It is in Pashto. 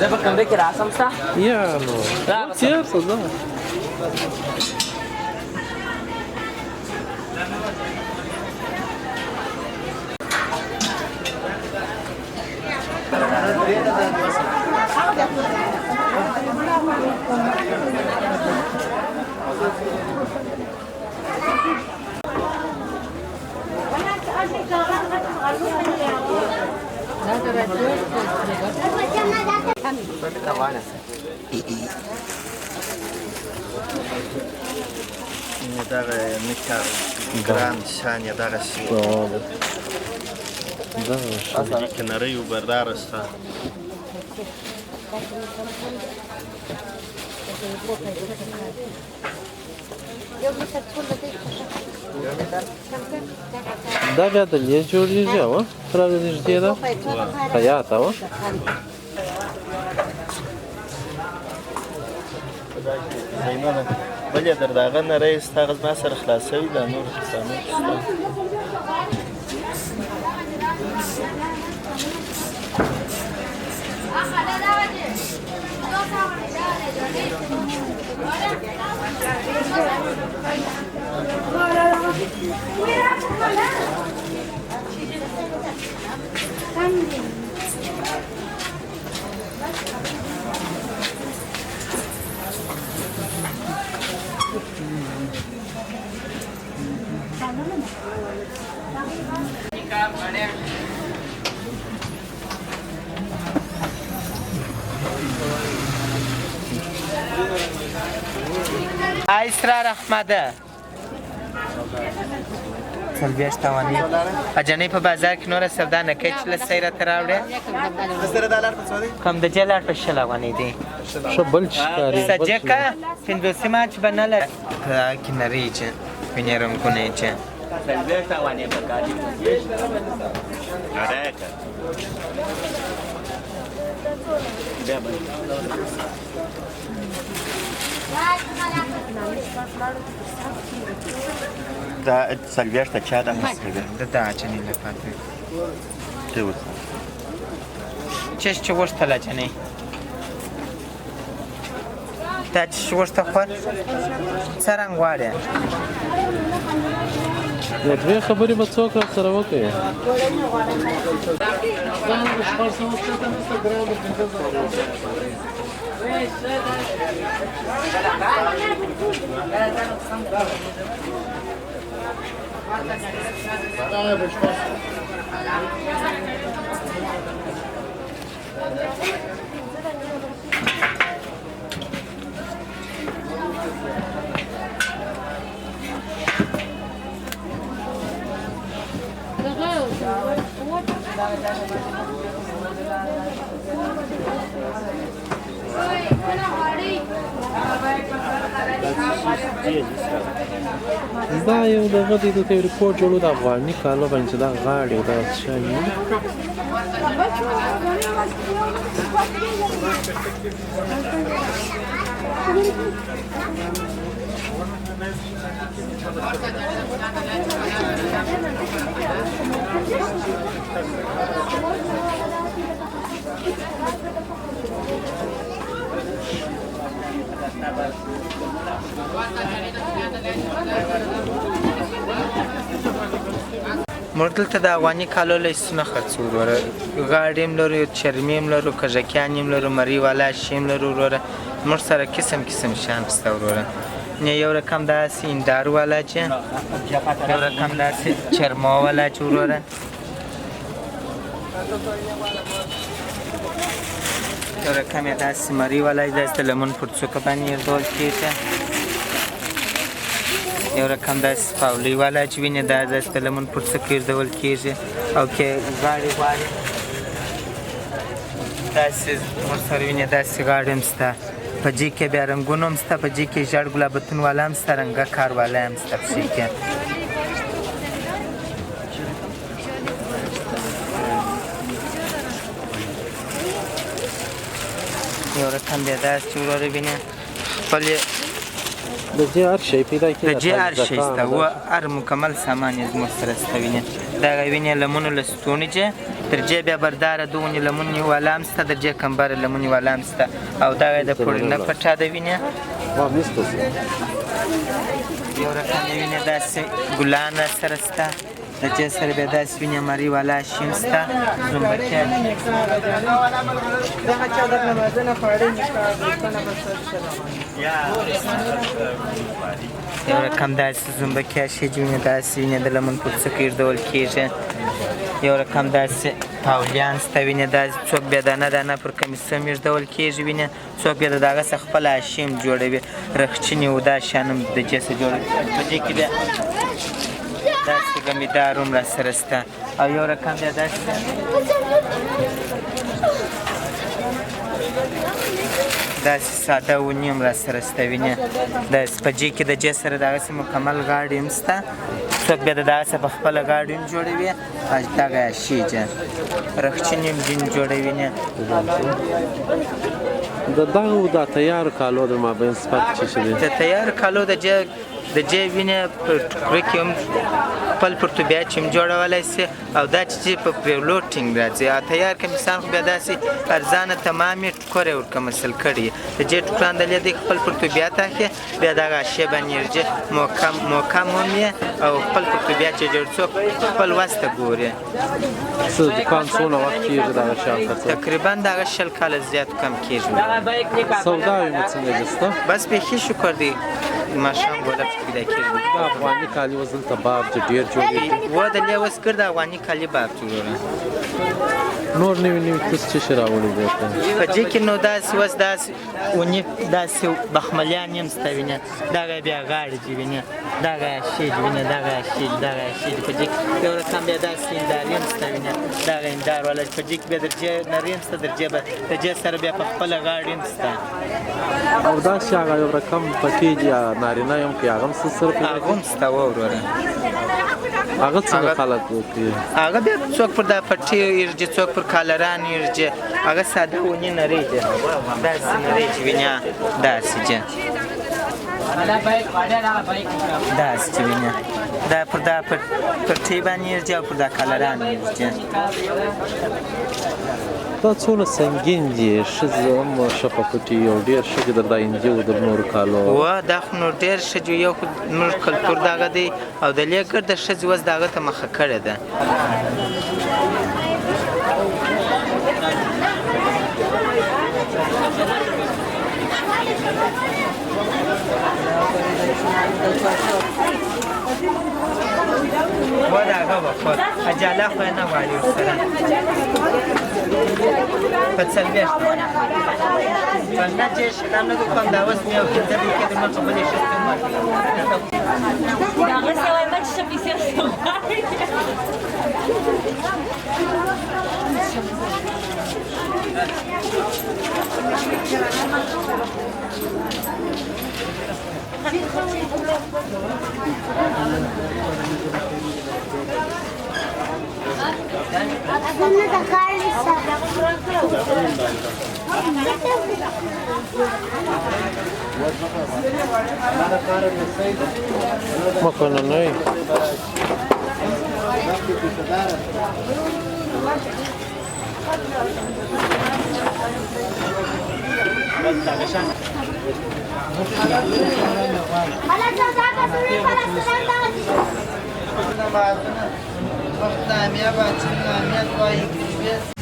زه په کمره کې راسم ستا یا نو تیر څه ده دغه میکر ګران شان یې دغه شي دغه کنارې و بردار ستا دا بیا د لیز جوړېږي او راځي نږدې ده خیاطه و بل یې در دغه نری ستا هغه زما سره خلاص شوي دا نور کسانو شته اسرار احمده څلوېښت افغانۍ اجنۍ په بازار کې نوره سودا نه کوي چې له سیره ته راوړې کوم د دې لار په 20 افغانۍ دی ښه بل چې ښکاري سجکه پنځوسمه چې به نه لري په هغه کې نرۍ چې وینې رنګونه یې چې 40 افغانۍ په کار دي دا څلوېښته چا ده د دا اجنۍ لپاره ته اوس چې غوښتل اجنۍ دا چې غوښته خور څه رنګ غواړې یو دوې خبرې به څوک را سره وکړي دا یو دغه دی د ریپورټ جوړو د افغاني کالو باندې دا غاړې او دا شی موږ دلته د افغاني کالو لیستونه خرڅو وروره غاړې هم لرو چرمي هم لرو کژکیانې هم لرو مرۍ والا شي هم لرو وروره موږ سره قسم قسم شیان شته وروره یو رقم داسې هندار والا چې یو رقم داسې چرما والا چې وروره یو رقم یې داسې مرۍ والا داسې د لمن پر څوکه باندې ایښودل کېږي یو رقم داسې پاولۍ والا چې وینې دا داسې د لمن پر څوکه ایښودل کېږي او که غاړې غواړې داسې ورسره وینې داسې غاړې هم شته په جې کې بیا رنګونه هم شته په جې کې ژړ ګلابتون والا هم شته رنګه کار والا هم شته پښې کې یو رقم بیا داسې چې وروره وینې خپل د دې هر شی پیدا کېږي د دې هر شی شته و هر مکمل سامان یې زموږ سره شته وینې دغه وینې لمنو له ستوني چې درجې بیا برداره د ونې لمنې والا هم شته درجې کمبره لمنې والا هم شته او دغه یې د پوړنه پټه د وینې یو رقم یې وینې داسې ګلان راسره شته د دې سره بیا داسې وینې مرۍ والا شین شته زومبکیان یو رقم داسې زومبکیا شیج وینې داسې وینې د لمن په کوڅه کې ایږدول کېږي یو رقم داسې پاولیان شته وینې داسې څوک بیا دانه دانه پر کمیس هم ایږدول کېږي وینې څوک بیا د دغه څخه خپل اشیم جوړوي رخچینې و دا شیان هم د دې څخه جوړوي په دې کې بیا داسې ګمیدار هم راسره شته او یو رقم بیا داسې داسې ساده ونې هم راسره شته وینې د سپجې کې د دې سره دغسې مکمل غاړې هم شته څوک بیا د دغسې په خپله غاړې هم جوړوي دغه شیجه رخچینې هم ځینې جوړوي نه د دغو د تیارو کالو د مابین صفت څه شی دی؟ د تیارو کالو د دې وینې په ټوکرۍ کې هم خپل پرتوبیات چې هم جوړولی شي او دا چې په پریولوټینګ راځي او تیار کمیسان خو بیا داسې ارزانه تمامې ټوکر یې ورکه مسل کړي د دې ټوکران د لیدې خپل پرتوبیات اخلي بیا دغه اشیاء باندې یې محکم هم یې او خپل پرتوبیات چې جوړ څوک خپل وس ته ګوري څه دوکان څونه وخت کېږي دغه شیان خرڅوي؟ تقریبا دغه 20 کاله زیات کم کېږي سوداوې مو څنګه دي شته؟ بس بیخي شکر دی ماښام ګوله پکې پیدا کېږي د افغاني کالي اوس دلته باب چې ډېر جوړېږي و د لې اوس کړ د افغاني کالي باب جوړوي نور نوي نوي څه شي راوړي دی په دې کې نو داسې اوس داسې ونې داسې بخملیان هم شته وینې دغه بیا غاړې چې وینې دغه شیج وینې دغه شیج په دې کې یو رقم بیا داسې هندارې هم شته وینې دغه هندار والا په دې کې بیا درجې نرۍ هم شته درجې به د دې سره بیا په خپله غاړې هم شته او داسې هغه یو رقم پکیج یا نارینه هم کې هغه هم څه سره هغه هم شته وروره هغه څنګه خلک کوي؟ هغه بیا څوک پر دا پټي ایرجي څوک پر کالران ایرجي هغه ساده ونې نرۍ دي داسې نرۍ چې وینې داسې چې داسې چې وینې دا پر دا پټي باندې ایرجي او پر دا کالران ایرجي دا څونه سنګین دي ښځې هم ښه په پټي یو ډېر ښه دي دا هندي و د نورو کالو و دا خو نو ډېر ښه دي یو خو زموږ کلتور دغه دی او د لې ګرده ښځې اوس د هغه ته مخه کړې ده و د هغه وخت اجاله خو یې نه غواړي ورسره په څلوېښت په نه چې شلم نه دوکان دا اوس مې یو پنځه دقیقې د مخه بلې شپې هغه سوی بچ شه پیسې مکنه نه نامه